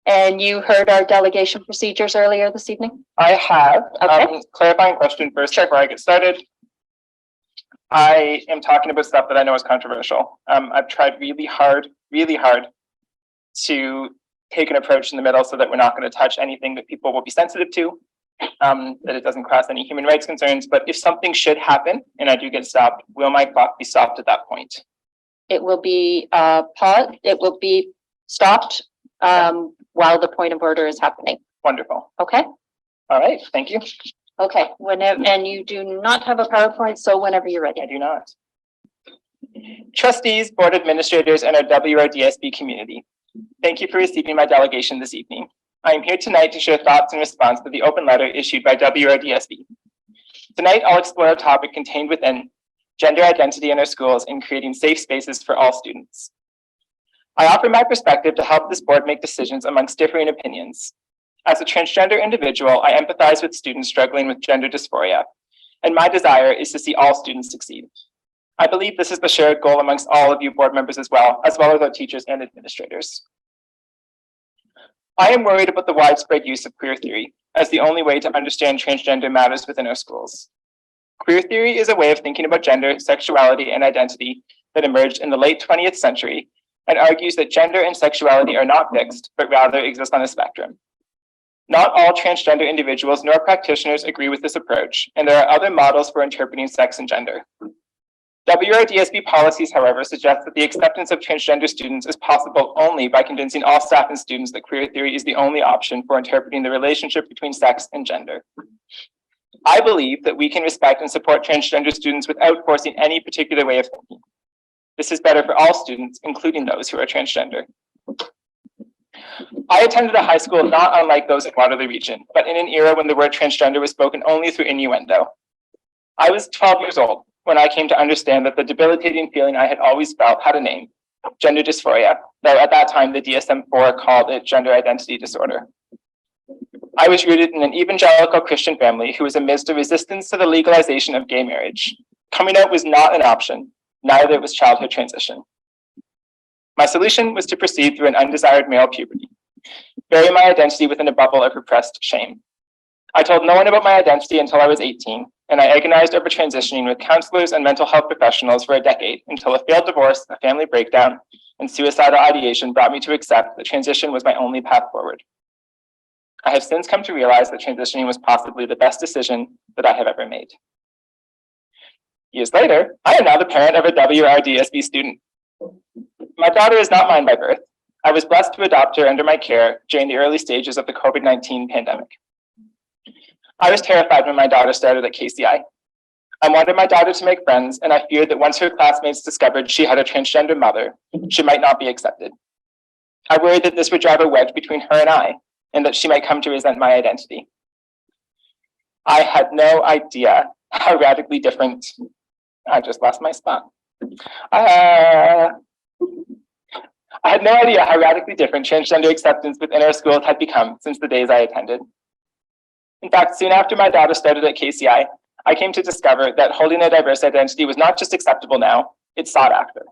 And you heard our delegation procedures earlier this evening? I have. Okay. Clarifying question first before I get started. I am talking about stuff that I know is controversial. I've tried really hard to take an approach in the middle so that we're not going to touch anything that people will be sensitive to, that it doesn't cross any human rights concerns. But if something should happen and I do get stopped, will my clock be stopped at that point? It will be paused. It will be stopped while the point of order is happening. Wonderful. Okay. All right. Thank you. Okay. Whenever, and you do not have a PowerPoint, so whenever you're ready. I do not. Trustees, board administrators, and our WRDSB community, thank you for receiving my delegation this evening. I am here tonight to share thoughts in response to the open letter issued by WRDSB. Tonight, I'll explore a topic contained within gender identity in our schools and creating safe spaces for all students. I offer my perspective to help this board make decisions amongst differing opinions. As a transgender individual, I empathize with students struggling with gender dysphoria, and my desire is to see all students succeed. I believe this is the shared goal amongst all of you board members as well as our teachers and administrators. I am worried about the widespread use of queer theory as the only way to understand transgender matters within our schools. Queer theory is a way of thinking about gender, sexuality, and identity that emerged in the late 20th century and argues that gender and sexuality are not fixed, but rather exist on a spectrum. Not all transgender individuals nor practitioners agree with this approach, and there are other models for interpreting sex and gender. WRDSB policies, however, suggest that the acceptance of transgender students is possible only by convincing all staff and students that queer theory is the only option for interpreting the relationship between sex and gender. I believe that we can respect and support transgender students without forcing any particular way of thinking. This is better for all students, including those who are transgender. I attended a high school not unlike those in Waterloo Region, but in an era when the word transgender was spoken only through innuendo. I was 12 years old when I came to understand that the debilitating feeling I had always felt had a name, gender dysphoria, though at that time the DSM-4 called it gender identity disorder. I was rooted in an evangelical Christian family who was amidst a resistance to the legalization of gay marriage. Coming out was not an option, neither was childhood transition. My solution was to proceed through an undesired male puberty, bury my identity within a bubble of repressed shame. I told no one about my identity until I was 18, and I agonized over transitioning with counselors and mental health professionals for a decade until a failed divorce, a family breakdown, and suicidal ideation brought me to accept that transition was my only path forward. I have since come to realize that transitioning was possibly the best decision that I have ever made. Years later, I am now the parent of a WRDSB student. My daughter is not mine by birth. I was blessed to adopt her under my care during the early stages of the COVID-19 pandemic. I was terrified when my daughter started at KCI. I wanted my daughter to make friends, and I feared that once her classmates discovered she had a transgender mother, she might not be accepted. I worried that this would drive a wedge between her and I, and that she might come to resent my identity. I had no idea how radically different, I just lost my spot. I had no idea how radically different transgender acceptance within our schools had become since the days I attended. In fact, soon after my daughter started at KCI, I came to discover that holding a diverse identity was not just acceptable now, it's sought after.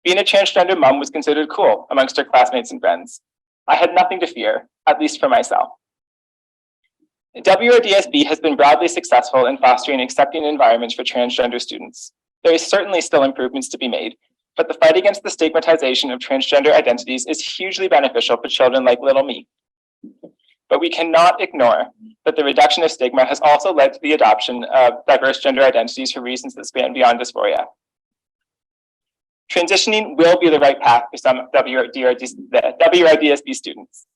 Being a transgender mom was considered cool amongst her classmates and friends. I had nothing to fear, at least for myself. WRDSB has been broadly successful in fostering accepting environments for transgender students. There is certainly still improvements to be made, but the fight against the stigmatization of transgender identities is hugely beneficial for children like little me. But we cannot ignore that the reduction of stigma has also led to the adoption of diverse gender identities for reasons that span beyond dysphoria. Transitioning will be the right path for some WRDSB students.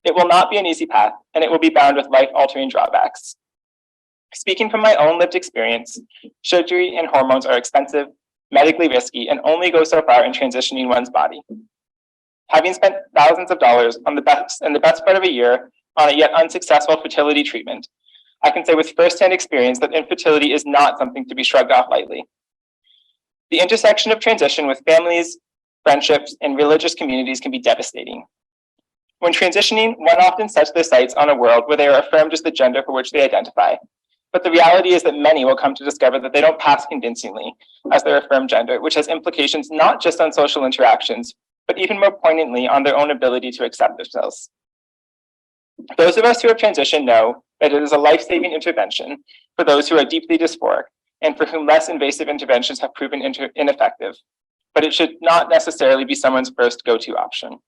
It will not be an easy path, and it will be bound with life-altering drawbacks. Speaking from my own lived experience, surgery and hormones are expensive, medically risky, and only go so far in transitioning one's body. Having spent thousands of dollars on the best part of a year on a yet unsuccessful fertility treatment, I can say with firsthand experience that infertility is not something to be shrugged off lightly. The intersection of transition with families, friendships, and religious communities can be devastating. When transitioning, one often sets their sights on a world where they are affirmed as the gender for which they identify. But the reality is that many will come to discover that they don't pass convincingly as their affirmed gender, which has implications not just on social interactions, but even more poignantly on their own ability to accept themselves. Those of us who have transitioned know that it is a life-saving intervention for those who are deeply dysphoric and for whom less invasive interventions have proven ineffective, but it should not necessarily be someone's first go-to option.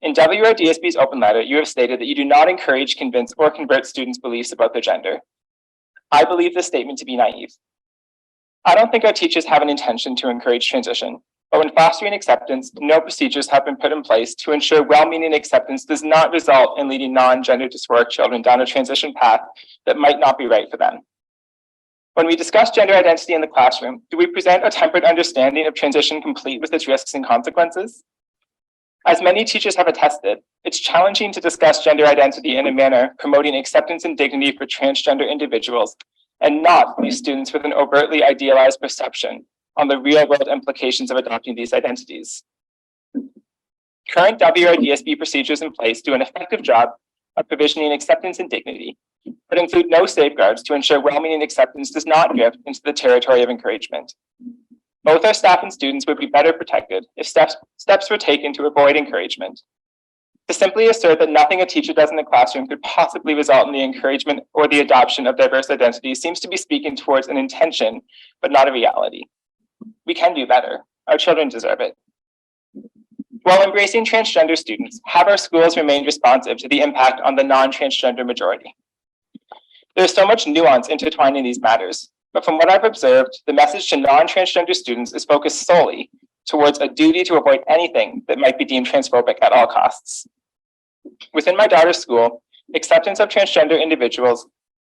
In WRDSB's open letter, you have stated that you do not encourage, convince, or convert students' beliefs about their gender. I believe this statement to be naive. I don't think our teachers have an intention to encourage transition, but when fostering acceptance, no procedures have been put in place to ensure well-meaning acceptance does not result in leading non-gender dysphoric children down a transition path that might not be right for them. When we discuss gender identity in the classroom, do we present a tempered understanding of transition complete with its risks and consequences? As many teachers have attested, it's challenging to discuss gender identity in a manner promoting acceptance and dignity for transgender individuals and not leave students with an overtly idealized perception on the real-world implications of adopting these identities. Current WRDSB procedures in place do an effective job of provisioning acceptance and dignity, but include no safeguards to ensure well-meaning acceptance does not drift into the territory of encouragement. Both our staff and students would be better protected if steps were taken to avoid encouragement. To simply assert that nothing a teacher does in the classroom could possibly result in the encouragement or the adoption of diverse identities seems to be speaking towards an intention, but not a reality. We can do better. Our children deserve it. While embracing transgender students, have our schools remained responsive to the impact on the non-transgender majority? There's so much nuance intertwining these matters, but from what I've observed, the message to non-transgender students is focused solely towards a duty to avoid anything that might be deemed transphobic at all costs. Within my daughter's school, acceptance of transgender individuals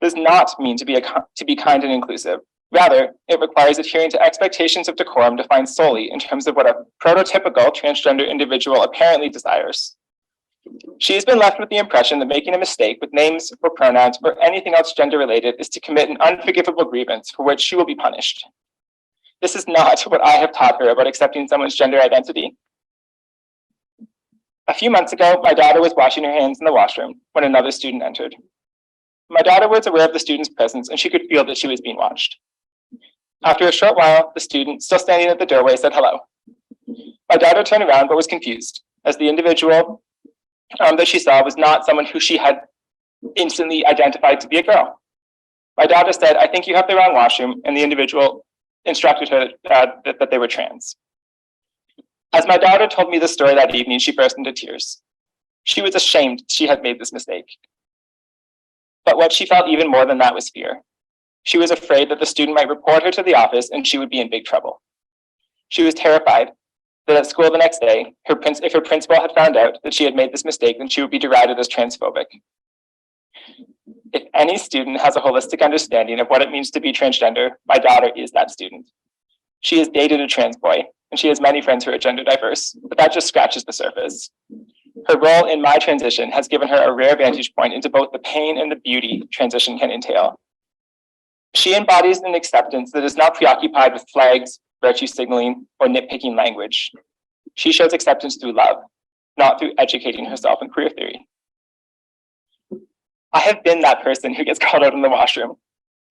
does not mean to be kind and inclusive. Rather, it requires adhering to expectations of decorum defined solely in terms of what a prototypical transgender individual apparently desires. She has been left with the impression that making a mistake with names or pronouns or anything else gender-related is to commit an unforgivable grievance for which she will be punished. This is not what I have taught her about accepting someone's gender identity. A few months ago, my daughter was washing her hands in the washroom when another student entered. My daughter was aware of the student's presence and she could feel that she was being watched. After a short while, the student, still standing at the doorway, said hello. My daughter turned around but was confused, as the individual that she saw was not someone who she had instantly identified to be a girl. My daughter said, "I think you have the wrong washroom," and the individual instructed her that they were trans. As my daughter told me the story that evening, she burst into tears. She was ashamed she had made this mistake. But what she felt even more than that was fear. She was afraid that the student might report her to the office and she would be in big trouble. She was terrified that at school the next day, if her principal had found out that she had made this mistake, then she would be derided as transphobic. If any student has a holistic understanding of what it means to be transgender, my daughter is that student. She has dated a trans boy, and she has many friends who are gender diverse, but that just scratches the surface. Her role in my transition has given her a rare vantage point into both the pain and the beauty transition can entail. She embodies an acceptance that is not preoccupied with flags, virtue signaling, or nitpicking language. She shows acceptance through love, not through educating herself in queer theory. I have been that person who gets called out in the washroom,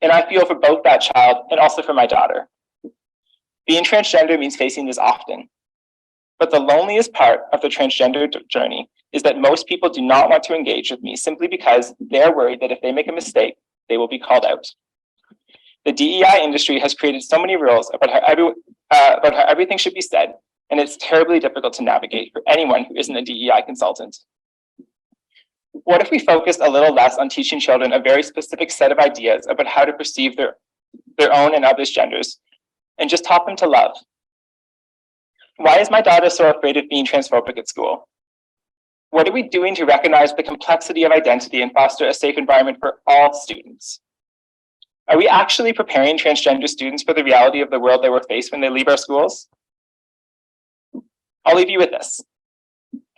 and I feel for both that child and also for my daughter. Being transgender means facing this often. But the loneliest part of the transgender journey is that most people do not want to engage with me simply because they're worried that if they make a mistake, they will be called out. The DEI industry has created so many rules about how everything should be said, and it's terribly difficult to navigate for anyone who isn't a DEI consultant. What if we focused a little less on teaching children a very specific set of ideas about how to perceive their own and others' genders, and just taught them to love? Why is my daughter so afraid of being transphobic at school? What are we doing to recognize the complexity of identity and foster a safe environment for all students? Are we actually preparing transgender students for the reality of the world they will face when they leave our schools? I'll leave you with this.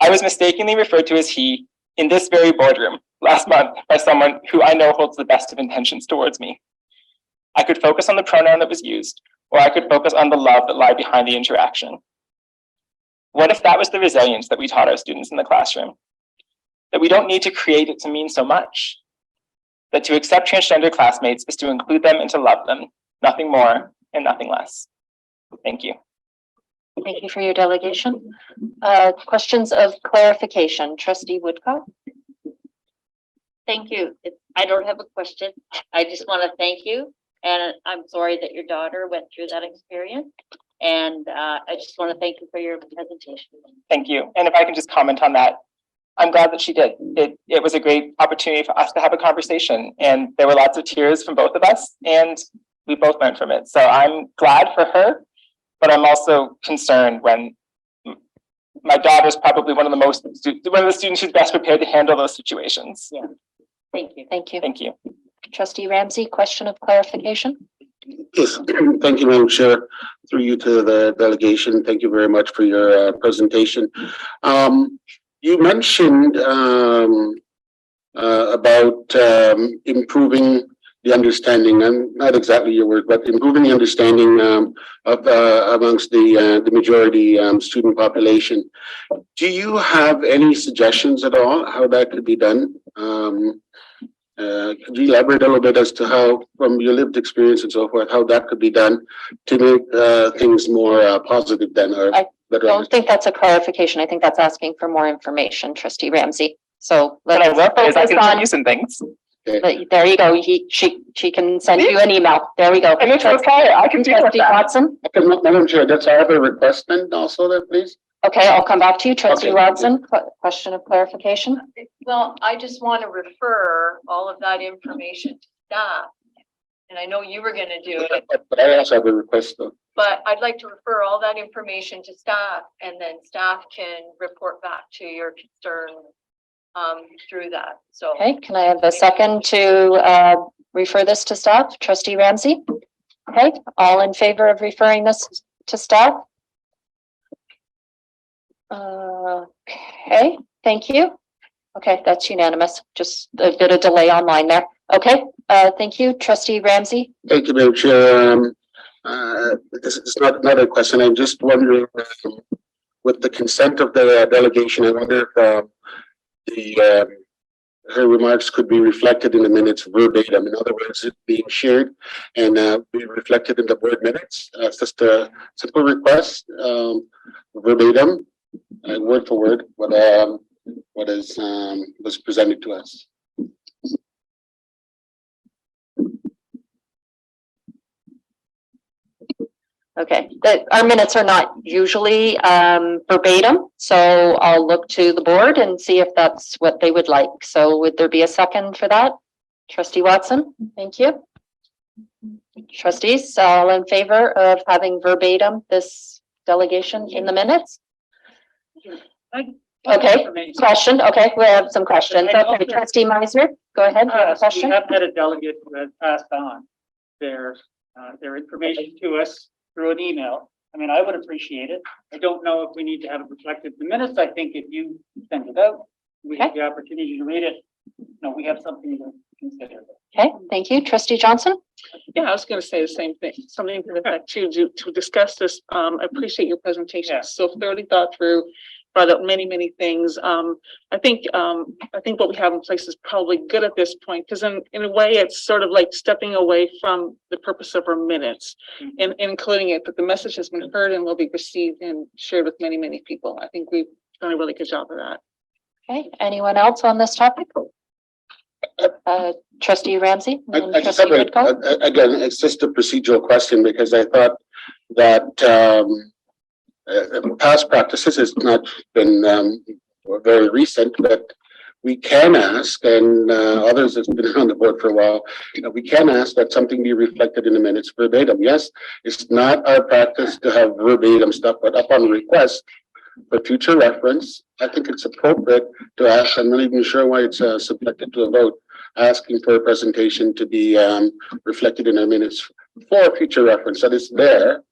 I was mistakenly referred to as he in this very boardroom last month by someone who I know holds the best of intentions towards me. I could focus on the pronoun that was used, or I could focus on the love that lied behind the interaction. What if that was the resilience that we taught our students in the classroom? That we don't need to create it to mean so much. That to accept transgender classmates is to include them and to love them, nothing more and nothing less. Thank you. Thank you for your delegation. Questions of clarification, Trustee Woodcock? Thank you. I don't have a question. I just want to thank you. And I'm sorry that your daughter went through that experience. And I just want to thank you for your presentation. Thank you. And if I can just comment on that, I'm glad that she did. It was a great opportunity for us to have a conversation, and there were lots of tears from both of us, and we both learned from it. So I'm glad for her, but I'm also concerned when my daughter's probably one of the students who's best prepared to handle those situations. Yeah. Thank you. Thank you. Thank you. Trustee Ramsey, question of clarification? Yes, thank you, Madam Chair. Through you to the delegation, thank you very much for your presentation. You mentioned about improving the understanding, and not exactly your word, but improving the understanding of amongst the majority student population. Do you have any suggestions at all how that could be done? Could you elaborate a little bit as to how, from your lived experience and so forth, how that could be done to make things more positive then? Or I don't think that's a clarification. I think that's asking for more information, Trustee Ramsey. So What I will say is I focus can on- send you some things. But there you go. She can send you an email. There we go. And it's okay, I can deal with Trustee that. Watson? Okay, Madam Chair, that's I have a request then also there, please. Okay, I'll come back to you. Trustee Okay. Watson, question of clarification? Well, I just want to refer all of that information to staff. And I know you were going to do it, But I also have a request though. but I'd like to refer all that information to staff, and then staff can report back to your concern through that. So. Okay, can I have a second to refer this to staff? Trustee Ramsey? Okay, all in favor of referring this to staff? Okay, thank you. Okay, that's unanimous. Just a bit of delay online there. Okay, thank you. Trustee Ramsey? Thank you, Madam Chair. This is not a question. I'm just wondering, with the consent of the delegation, I wonder if her remarks could be reflected in the minutes verbatim. In other words, it being shared and be reflected in the board minutes. It's just a simple request, verbatim, word for word, what was presented to us. Okay, our minutes are not usually verbatim, so I'll look to the board and see if that's what they would like. So would there be a second for that? Trustee Watson, thank you. Trustees, all in favor of having verbatim this delegation in the minutes? Okay, question. Okay, we have some questions. Okay, Trustee Meisner, go ahead. You have a We question? have had a delegate who has passed on their information to us through an email. I mean, I would appreciate it. I don't know if we need to have it reflected in the minutes. I think if you send it out, we have the opportunity to read it. No, we have something to consider. Okay, thank you. Trustee Johnson? Yeah, I was going to say the same thing, something to the effect to discuss this. I appreciate your presentation. Yeah. So thoroughly thought through, brought up many things. I think what we have in place is probably good at this point, because in a way it's sort of like stepping away from the purpose of our minutes and including it, but the message has been heard and will be received and shared with many people. I think we've done a really good job of that. Okay, anyone else on this topic? Trustee Ramsey? I just have again, it's just a procedural question because I thought that past practices has not been very recent, but we can ask, and others that's been on the board for a while, we can ask that something be reflected in the minutes verbatim. Yes, it's not our practice to have verbatim stuff, but upon request for future reference, I think it's appropriate to ask. I'm not even sure why it's subjected to a vote, asking for a presentation to be reflected in our minutes for future reference. That is there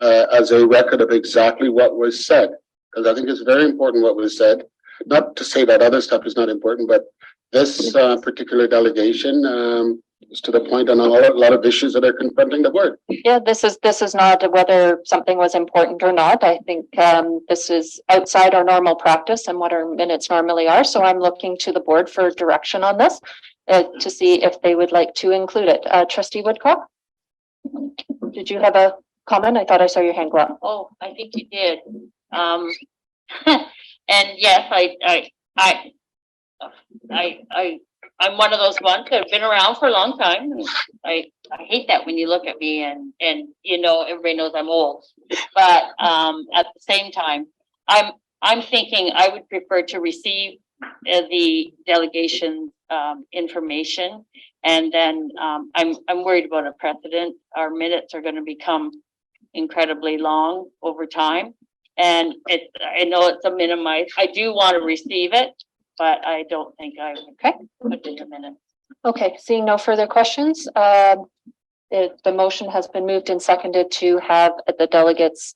as a record of exactly what was said, because I think it's very important what was said. Not to say that other stuff is not important, but this particular delegation is to the point on a lot of issues that are confronting the board. Yeah, this is not whether something was important or not. I think this is outside our normal practice and what our minutes normally are. So I'm looking to the board for direction on this to see if they would like to include it. Trustee Woodcock, did you have a comment? I thought I saw your hand go up. Oh, I think you did. And yes, I'm one of those ones that have been around for a long time. I hate that when you look at me and, you know, everybody knows I'm old. But, at the same time, I'm thinking I would prefer to receive the delegation, information. And then, I'm worried about a precedent. Our minutes are gonna become incredibly long over time. And I know it's a minimized, I do want to receive it, but I don't think I would put it in a minute. Okay, seeing no further questions, the motion has been moved and seconded to have the delegates,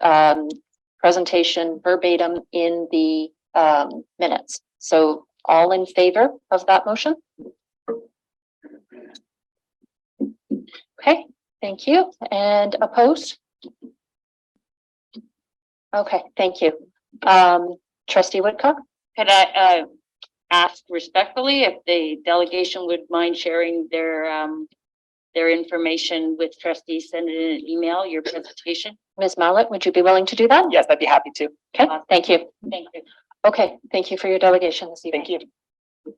presentation verbatim in the, minutes. So all in favor of that motion? Okay, thank you. And opposed? Okay, thank you. Trustee Woodcock? Could I, ask respectfully if the delegation would mind sharing their information with trustees, send it in an email, your presentation? Ms. Mallott, would you be willing to do that? Yes, I'd be happy to. Okay, thank you. Thank you. Okay, thank you for your delegation this evening. Thank you.